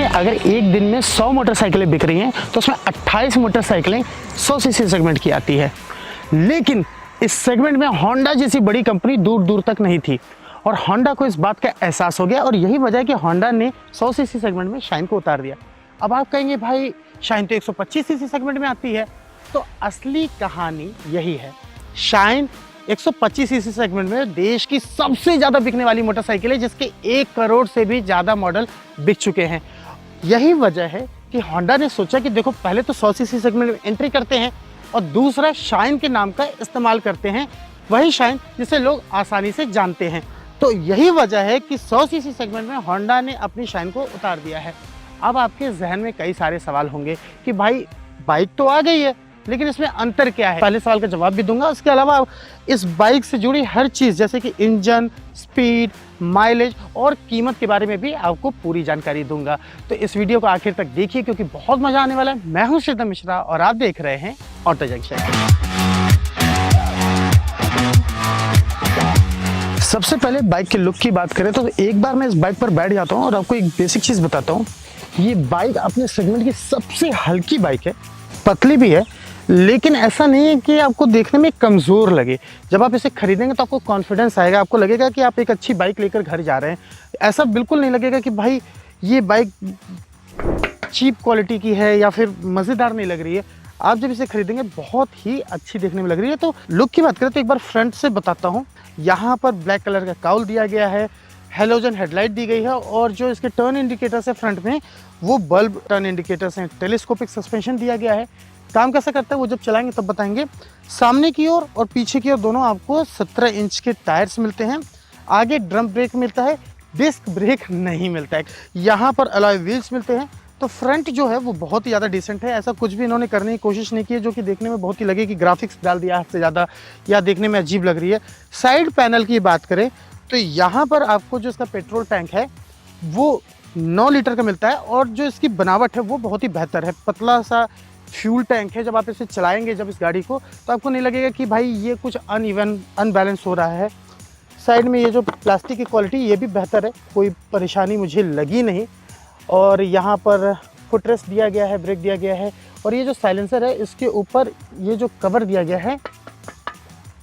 में अगर एक दिन में 100 मोटरसाइकिलें बिक रही हैं तो उसमें 28 मोटरसाइकिलें 100 सीसी सेगमेंट की आती है। लेकिन इस सेगमेंट में होंडा जैसी बड़ी कंपनी दूर दूर तक नहीं थी और होंडा को इस बात का एहसास हो गया और यही वजह है कि होंडा ने 100 सीसी सेगमेंट में शाइन को उतार दिया। अब आप कहेंगे भाई शाइन तो 125 सीसी सेगमेंट में आती है, तो असली कहानी यही है। शाइन 125 सीसी सेगमेंट में देश की सबसे ज़्यादा बिकने वाली मोटरसाइकिल है, जिसके 1 करोड़ से भी ज़्यादा मॉडल बिक चुके हैं। यही वजह है कि होंडा ने सोचा कि देखो पहले तो 100 सीसी सेगमेंट में एंट्री करते हैं और दूसरा शाइन के नाम का इस्तेमाल करते हैं, वही शाइन जिसे लोग आसानी से जानते हैं। तो यही वजह है कि 100 सीसी सेगमेंट में होंडा ने अपनी शाइन को उतार दिया है। अब आपके जहन में कई सारे सवाल होंगे कि भाई बाइक तो आ गई है, लेकिन इसमें अंतर क्या है। पहले सवाल का जवाब भी दूंगा, उसके अलावा इस बाइक से जुड़ी हर चीज़ जैसे कि इंजन, स्पीड, माइलेज और कीमत के बारे में भी आपको पूरी जानकारी दूंगा। तो इस वीडियो को आखिर तक देखिए क्योंकि बहुत मजा आने वाला है। मैं हूं श्रीधर मिश्रा और आप देख रहे हैं ऑटो जंक्शन। सबसे पहले बाइक के लुक की बात करें तो एक बार मैं इस बाइक पर बैठ जाता हूं और आपको एक बेसिक चीज़ बताता हूं। ये बाइक अपने सेगमेंट की सबसे हल्की बाइक है, पतली भी है, लेकिन ऐसा नहीं है कि आपको देखने में कमज़ोर लगे। जब आप इसे खरीदेंगे तो आपको कॉन्फिडेंस आएगा, आपको लगेगा कि आप एक अच्छी बाइक लेकर घर जा रहे हैं। ऐसा बिल्कुल नहीं लगेगा कि भाई ये बाइक चीप क्वालिटी की है या फिर मज़ेदार नहीं लग रही है। आप जब इसे खरीदेंगे बहुत ही अच्छी देखने में लग रही है। तो लुक की बात करें तो एक बार फ्रंट से बताता हूँ। यहाँ पर ब्लैक कलर का काउल दिया गया है, हेलोजन हेडलाइट दी गई है और जो इसके टर्न इंडिकेटर्स है फ्रंट में वो बल्ब टर्न इंडिकेटर्स हैं। टेलीस्कोपिक सस्पेंशन दिया गया है। काम कैसा करता है वो जब चलाएंगे तब बताएंगे। सामने की ओर और पीछे की ओर दोनों आपको 17 इंच के टायर्स मिलते हैं। आगे ड्रम ब्रेक मिलता है, डिस्क ब्रेक नहीं मिलता है। यहाँ पर अलॉय व्हील्स मिलते हैं। तो फ्रंट जो है वो बहुत ही ज़्यादा डिसेंट है। ऐसा कुछ भी इन्होंने करने की कोशिश नहीं की है जो कि देखने में बहुत ही लगे कि ग्राफिक्स डाल दिया हद से ज़्यादा या देखने में अजीब लग रही है। साइड पैनल की बात करें तो यहाँ पर आपको जो इसका पेट्रोल टैंक है वो 9 लीटर का मिलता है और जो इसकी बनावट है वो बहुत ही बेहतर है। पतला सा फ्यूल टैंक है। जब आप इसे चलाएंगे जब इस गाड़ी को तो आपको नहीं लगेगा कि भाई ये कुछ अनबैलेंस हो रहा है। साइड में ये जो प्लास्टिक की क्वालिटी ये भी बेहतर है, कोई परेशानी मुझे लगी नहीं। और यहाँ पर फुटरेस्ट दिया गया है, ब्रेक दिया गया है और ये जो साइलेंसर है इसके ऊपर ये जो कवर दिया गया है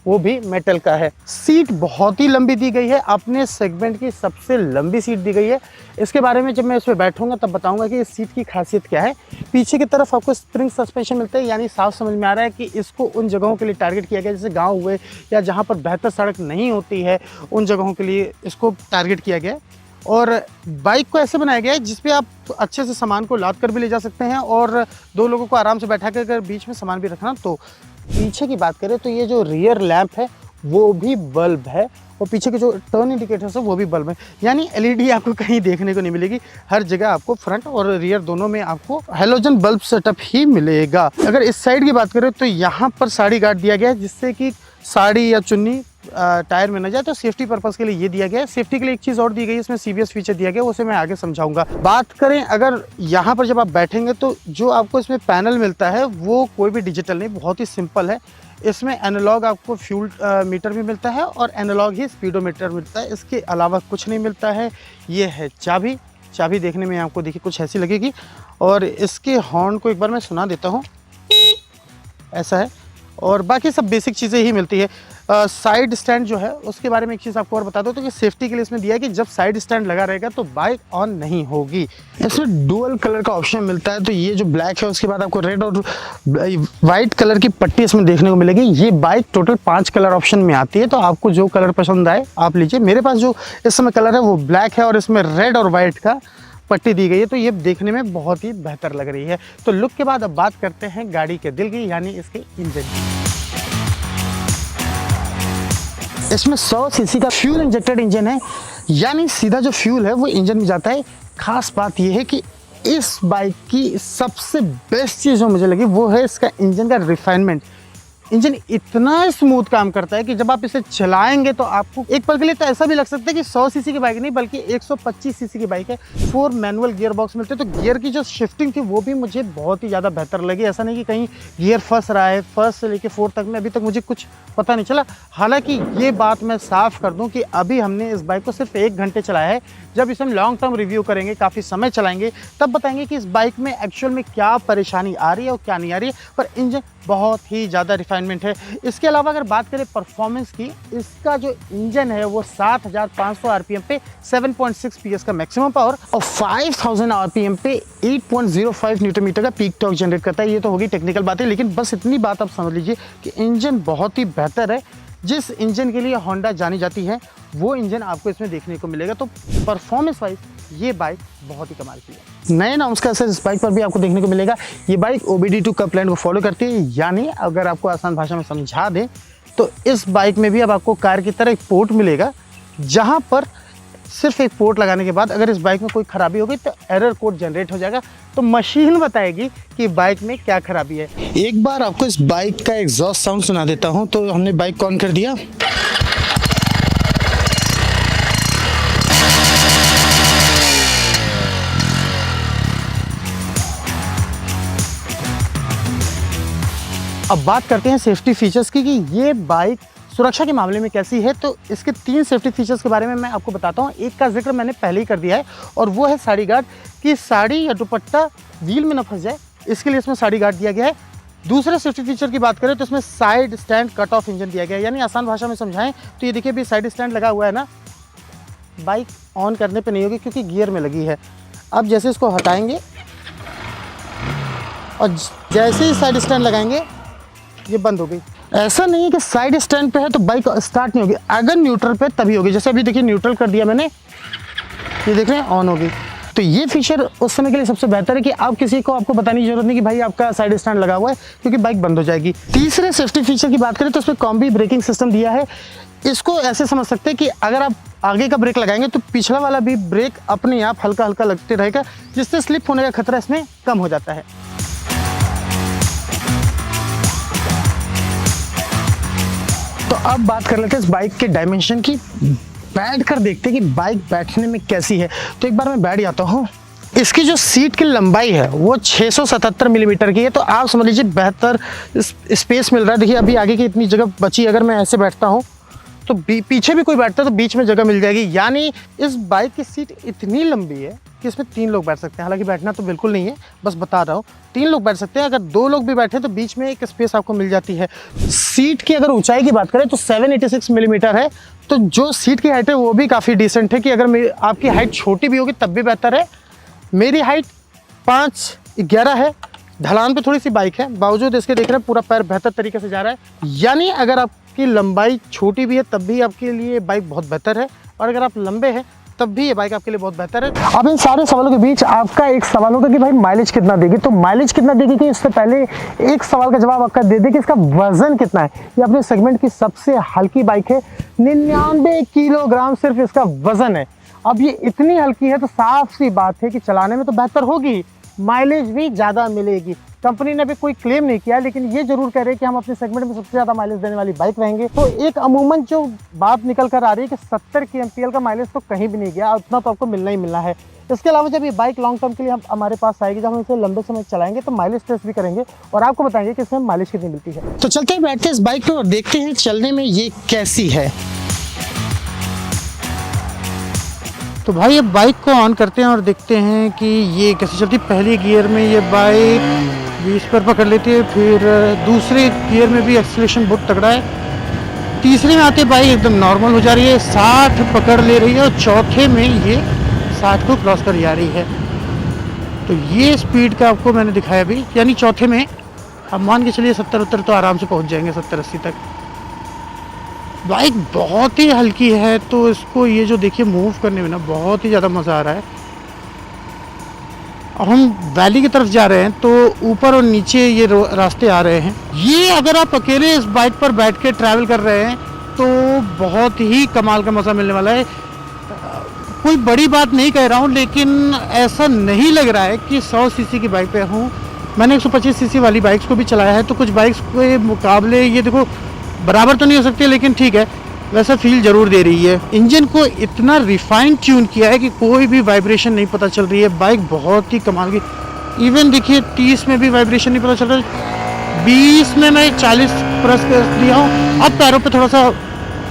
वो भी मेटल का है। सीट बहुत ही लंबी दी गई है, अपने सेगमेंट की सबसे लंबी सीट दी गई है। इसके बारे में जब मैं इस पर बैठूंगा तब बताऊंगा कि इस सीट की खासियत क्या है। पीछे की तरफ आपको स्प्रिंग सस्पेंशन मिलते हैं, यानी साफ समझ में आ रहा है कि इसको उन जगहों के लिए टारगेट किया गया जैसे गाँव हुए या जहाँ पर बेहतर सड़क नहीं होती है, उन जगहों के लिए इसको टारगेट किया गया है। और बाइक को ऐसे बनाया गया है जिसपे आप अच्छे से सामान को लाद कर भी ले जा सकते हैं और 2 लोगों को आराम से बैठा कर अगर बीच में सामान भी रखना। तो पीछे की बात करें तो ये जो रियर लैंप है वो भी बल्ब है और पीछे के जो टर्न इंडिकेटर्स है वो भी बल्ब है, यानी एलईडी आपको कहीं देखने को नहीं मिलेगी। हर जगह आपको फ्रंट और रियर दोनों में आपको हेलोजन बल्ब सेटअप ही मिलेगा। अगर इस साइड की बात करें तो यहाँ पर साड़ी गार्ड दिया गया है जिससे कि साड़ी या चुन्नी टायर में न जाए, तो सेफ्टी पर्पस के लिए ये दिया गया है। सेफ्टी के लिए एक चीज़ और दी गई है, इसमें सीबीएस फीचर दिया गया है, उसे मैं आगे समझाऊंगा। बात करें अगर यहाँ पर जब आप बैठेंगे तो जो आपको इसमें पैनल मिलता है वो कोई भी डिजिटल नहीं, बहुत ही सिंपल है। इसमें एनालॉग आपको फ्यूल मीटर भी मिलता है और एनालॉग ही स्पीडोमीटर मिलता है, इसके अलावा कुछ नहीं मिलता है। ये है चाबी। चाबी देखने में आपको देखिए कुछ ऐसी लगेगी और इसके हॉर्न को एक बार मैं सुना देता हूँ, ऐसा है। और बाकी सब बेसिक चीज़ें ही मिलती है। साइड स्टैंड जो है उसके बारे में एक चीज़ आपको और बता दो तो कि सेफ्टी के लिए इसमें दिया है कि जब साइड स्टैंड लगा रहेगा तो बाइक ऑन नहीं होगी। इसमें डुअल कलर का ऑप्शन मिलता है, तो ये जो ब्लैक है उसके बाद आपको रेड और वाइट कलर की पट्टी इसमें देखने को मिलेगी। ये बाइक टोटल 5 कलर ऑप्शन में आती है, तो आपको जो कलर पसंद आए आप लीजिए। मेरे पास जो इस समय कलर है वो ब्लैक है और इसमें रेड और वाइट का पट्टी दी गई है, तो ये देखने में बहुत ही बेहतर लग रही है। तो लुक के बाद अब बात करते हैं गाड़ी के दिल की, यानी इसके इंजन की। इसमें 100 सीसी का फ्यूल इंजेक्टेड इंजन है, यानी सीधा जो फ्यूल है वो इंजन में जाता है। खास बात यह है कि इस बाइक की सबसे बेस्ट चीज़ जो मुझे लगी वो है इसका इंजन का रिफाइनमेंट। इंजन इतना स्मूथ काम करता है कि जब आप इसे चलाएंगे तो आपको एक पल के लिए तो ऐसा भी लग सकता है कि 100 सीसी की बाइक नहीं बल्कि 125 सीसी की बाइक है। 4 मैनुअल गियर बॉक्स मिलते हैं, तो गियर की जो शिफ्टिंग थी वो भी मुझे बहुत ही ज़्यादा बेहतर लगी। ऐसा नहीं कि कहीं गियर फंस रहा है, फर्स्ट से लेके 4 तक में अभी तक मुझे कुछ पता नहीं चला। हालांकि ये बात मैं साफ कर दूं कि अभी हमने इस बाइक को सिर्फ 1 घंटे चलाया है। जब इसे हम लॉन्ग टर्म रिव्यू करेंगे, काफ़ी समय चलाएंगे, तब बताएंगे कि इस बाइक में एक्चुअल में क्या परेशानी आ रही है और क्या नहीं आ रही है। पर इंजन बहुत ही ज़्यादा रिफाइनमेंट है। इसके अलावा अगर बात करें परफॉर्मेंस की, इसका जो इंजन है वो 7500 आरपीएम पे 7.6 पीएस का मैक्सिमम पावर और 5000 आरपीएम पे 8.05 न्यूटन मीटर का पीक टॉर्क जनरेट करता है। ये तो होगी टेक्निकल बातें, लेकिन बस इतनी बात आप समझ लीजिए कि इंजन बहुत ही बेहतर है। जिस इंजन के लिए होंडा जानी जाती है वो इंजन आपको इसमें देखने को मिलेगा। तो परफॉर्मेंस वाइज ये बाइक बहुत ही कमाल की है। नए नाउंस का असर इस बाइक पर भी आपको देखने को मिलेगा। ये बाइक OBD2 कप लाइन को फॉलो करती है, यानी अगर आपको आसान भाषा में समझा दें तो इस बाइक में भी अब आपको कार की तरह एक पोर्ट मिलेगा, जहां पर सिर्फ एक पोर्ट लगाने के बाद अगर इस बाइक में कोई खराबी हो गई तो एरर कोड जनरेट हो जाएगा। तो मशीन बताएगी कि बाइक में क्या खराबी है। एक बार आपको इस बाइक का एग्जॉस्ट साउंड सुना देता हूं। तो हमने बाइक को ऑन कर दिया, अब बात करते हैं सेफ्टी फीचर्स की कि ये बाइक सुरक्षा के मामले में कैसी है। तो इसके 3 सेफ्टी फीचर्स के बारे में मैं आपको बताता हूँ। एक का जिक्र मैंने पहले ही कर दिया है और वो है साड़ी गार्ड, कि साड़ी या दुपट्टा व्हील में न फंस जाए, इसके लिए इसमें साड़ी गार्ड दिया गया है। दूसरे सेफ्टी फीचर की बात करें तो इसमें side stand cut off engine दिया गया है, यानी आसान भाषा में समझाएं तो ये देखिए अभी साइड स्टैंड लगा हुआ है ना, बाइक ऑन करने पर नहीं होगी क्योंकि गियर में लगी है। अब जैसे इसको हटाएंगे और जैसे ही साइड स्टैंड लगाएंगे ये बंद हो गई। ऐसा नहीं है कि साइड स्टैंड पे है तो बाइक स्टार्ट नहीं होगी, अगर न्यूट्रल पे तभी होगी। जैसे अभी देखिए न्यूट्रल कर दिया मैंने, ये देख रहे हैं ऑन हो गई। तो ये फीचर उस समय के लिए सबसे बेहतर है कि आप किसी को आपको बताने की जरूरत नहीं कि भाई आपका साइड स्टैंड लगा हुआ है, क्योंकि बाइक बंद हो जाएगी। तीसरे सेफ्टी फीचर की बात करें तो इसमें कॉम्बी ब्रेकिंग सिस्टम दिया है। इसको ऐसे समझ सकते हैं कि अगर आप आगे का ब्रेक लगाएंगे तो पिछला वाला भी ब्रेक अपने आप हल्का हल्का लगते रहेगा, जिससे स्लिप होने का खतरा इसमें कम हो जाता है। तो अब बात कर लेते हैं इस बाइक के डायमेंशन की। बैठ कर देखते हैं कि बाइक बैठने में कैसी है। तो एक बार मैं बैठ जाता हूँ। इसकी जो सीट की लंबाई है वो 677 मिलीमीटर की है। तो आप समझ लीजिए बेहतर स्पेस मिल रहा है। देखिए अभी आगे की इतनी जगह बची, अगर मैं ऐसे बैठता हूँ तो पीछे भी कोई बैठता है तो बीच में जगह मिल जाएगी। यानी इस बाइक की सीट इतनी लंबी है कि इसमें 3 लोग बैठ सकते हैं। हालांकि बैठना तो बिल्कुल नहीं है, बस बता रहा हूँ 3 लोग बैठ सकते हैं। अगर 2 लोग भी बैठे तो बीच में एक स्पेस आपको मिल जाती है। सीट की अगर ऊंचाई की बात करें तो 786 मिलीमीटर है। तो जो सीट की हाइट है वो भी काफ़ी डिसेंट है, कि अगर आपकी हाइट छोटी भी होगी तब भी बेहतर है। मेरी हाइट 5'11" है। ढलान पे थोड़ी सी बाइक है, बावजूद इसके देख रहे हैं पूरा पैर बेहतर तरीके से जा रहा है। यानी अगर आपकी लंबाई छोटी भी है तब भी आपके लिए बाइक बहुत बेहतर है, और अगर आप लंबे हैं तब भी ये बाइक आपके लिए बहुत बेहतर है। अब इन सारे सवालों के बीच आपका एक सवाल होगा कि भाई माइलेज कितना देगी। तो माइलेज कितना देगी कि इससे पहले एक सवाल का जवाब आपका दे दे कि इसका वजन कितना है। ये अपने सेगमेंट की सबसे हल्की बाइक है, 99 किलोग्राम सिर्फ इसका वजन है। अब ये इतनी हल्की है तो साफ सी बात है कि चलाने में तो बेहतर होगी, माइलेज भी ज़्यादा मिलेगी। कंपनी ने अभी कोई क्लेम नहीं किया, लेकिन ये जरूर कह रहे हैं कि हम अपने सेगमेंट में सबसे ज़्यादा माइलेज देने वाली बाइक रहेंगे। तो एक अमूमन जो बात निकल कर आ रही है कि 70 kmpl का माइलेज तो कहीं भी नहीं गया, उतना तो आपको मिलना ही मिलना है। इसके अलावा जब ये बाइक लॉन्ग टर्म के लिए हमारे पास आएगी, जब हम इसे लंबे समय चलाएंगे तो माइलेज टेस्ट भी करेंगे और आपको बताएंगे कि इसमें माइलेज कितनी मिलती है। तो चलते हैं, बैठते हैं इस बाइक पर और देखते हैं चलने में ये कैसी है। तो भाई अब बाइक को ऑन करते हैं और देखते हैं कि ये कैसे चलती है। पहले गियर में ये बाइक 20 पर पकड़ लेती है, फिर दूसरे गियर में भी एक्सीलरेशन बहुत तगड़ा है, तीसरे में आते बाइक एकदम नॉर्मल हो जा रही है, 60 पकड़ ले रही है, और चौथे में ये 60 को क्रॉस कर जा रही है। तो ये स्पीड का आपको मैंने दिखाया अभी, यानी चौथे में अब मान के चलिए 70-80 तो आराम से पहुंच जाएंगे, 70-80 तक। बाइक बहुत ही हल्की है, तो इसको ये जो देखिए मूव करने में ना बहुत ही ज़्यादा मज़ा आ रहा है। अब हम वैली की तरफ जा रहे हैं तो ऊपर और नीचे ये रास्ते आ रहे हैं। ये अगर आप अकेले इस बाइक पर बैठ के ट्रैवल कर रहे हैं तो बहुत ही कमाल का मज़ा मिलने वाला है। कोई बड़ी बात नहीं कह रहा हूँ, लेकिन ऐसा नहीं लग रहा है कि 100 सीसी की बाइक पे हूँ। मैंने 125 सीसी वाली बाइक्स को भी चलाया है, तो कुछ बाइक्स के मुकाबले ये देखो बराबर तो नहीं हो सकती, लेकिन ठीक है, वैसा फील ज़रूर दे रही है। इंजन को इतना रिफाइंड ट्यून किया है कि कोई भी वाइब्रेशन नहीं पता चल रही है। बाइक बहुत ही कमाल की, इवन देखिए 30 में भी वाइब्रेशन नहीं पता चल रहा, 20 में मैं 40 प्रेस कर दिया हूँ, अब पैरों पे थोड़ा सा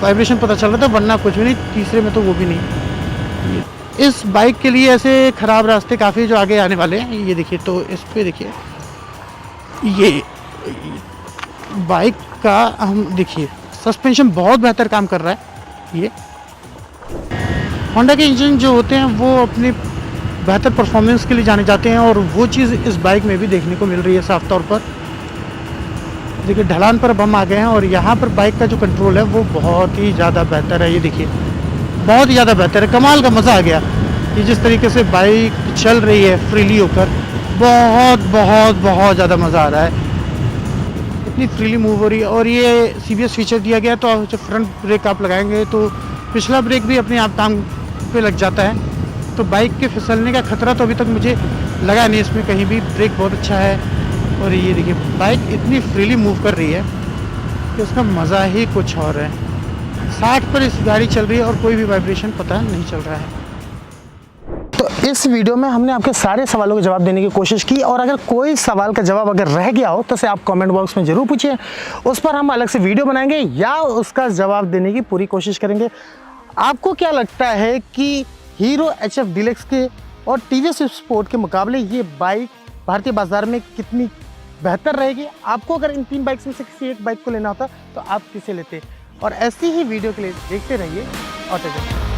वाइब्रेशन पता चल रहा था, वरना कुछ भी नहीं। तीसरे में तो वो भी नहीं। इस बाइक के लिए ऐसे ख़राब रास्ते काफ़ी जो आगे आने वाले हैं, ये देखिए। तो इस पे देखिए ये बाइक का हम देखिए सस्पेंशन बहुत बेहतर काम कर रहा है। ये होंडा के इंजन जो होते हैं वो अपनी बेहतर परफॉर्मेंस के लिए जाने जाते हैं, और वो चीज़ इस बाइक में भी देखने को मिल रही है साफ तौर पर। देखिए ढलान पर अब हम आ गए हैं, और यहाँ पर बाइक का जो कंट्रोल है वो बहुत ही ज़्यादा बेहतर है। ये देखिए बहुत ही ज़्यादा बेहतर है, कमाल का मज़ा आ गया। ये जिस तरीके से बाइक चल रही है फ्रीली होकर, बहुत बहुत बहुत ज़्यादा मज़ा आ रहा है, इतनी फ्रीली मूव हो रही है। और ये CBS फीचर दिया गया, तो जब फ्रंट ब्रेक आप लगाएंगे तो पिछला ब्रेक भी अपने आप काम पे लग जाता है, तो बाइक के फिसलने का खतरा तो अभी तक मुझे लगा नहीं इसमें कहीं भी। ब्रेक बहुत अच्छा है, और ये देखिए बाइक इतनी फ्रीली मूव कर रही है कि उसका मज़ा ही कुछ और है। 60 पर इस गाड़ी चल रही है और कोई भी वाइब्रेशन पता नहीं चल रहा है। तो इस वीडियो में हमने आपके सारे सवालों के जवाब देने की कोशिश की, और अगर कोई सवाल का जवाब अगर रह गया हो तो उसे आप कमेंट बॉक्स में ज़रूर पूछिए, उस पर हम अलग से वीडियो बनाएंगे या उसका जवाब देने की पूरी कोशिश करेंगे। आपको क्या लगता है कि हीरो HF डीलक्स के और TVS स्पोर्ट के मुकाबले ये बाइक भारतीय बाजार में कितनी बेहतर रहेगी? आपको अगर इन 3 बाइक्स में से किसी एक बाइक को लेना होता तो आप किसे लेते? और ऐसी ही वीडियो के लिए देखते रहिए ऑटो जंक्शन।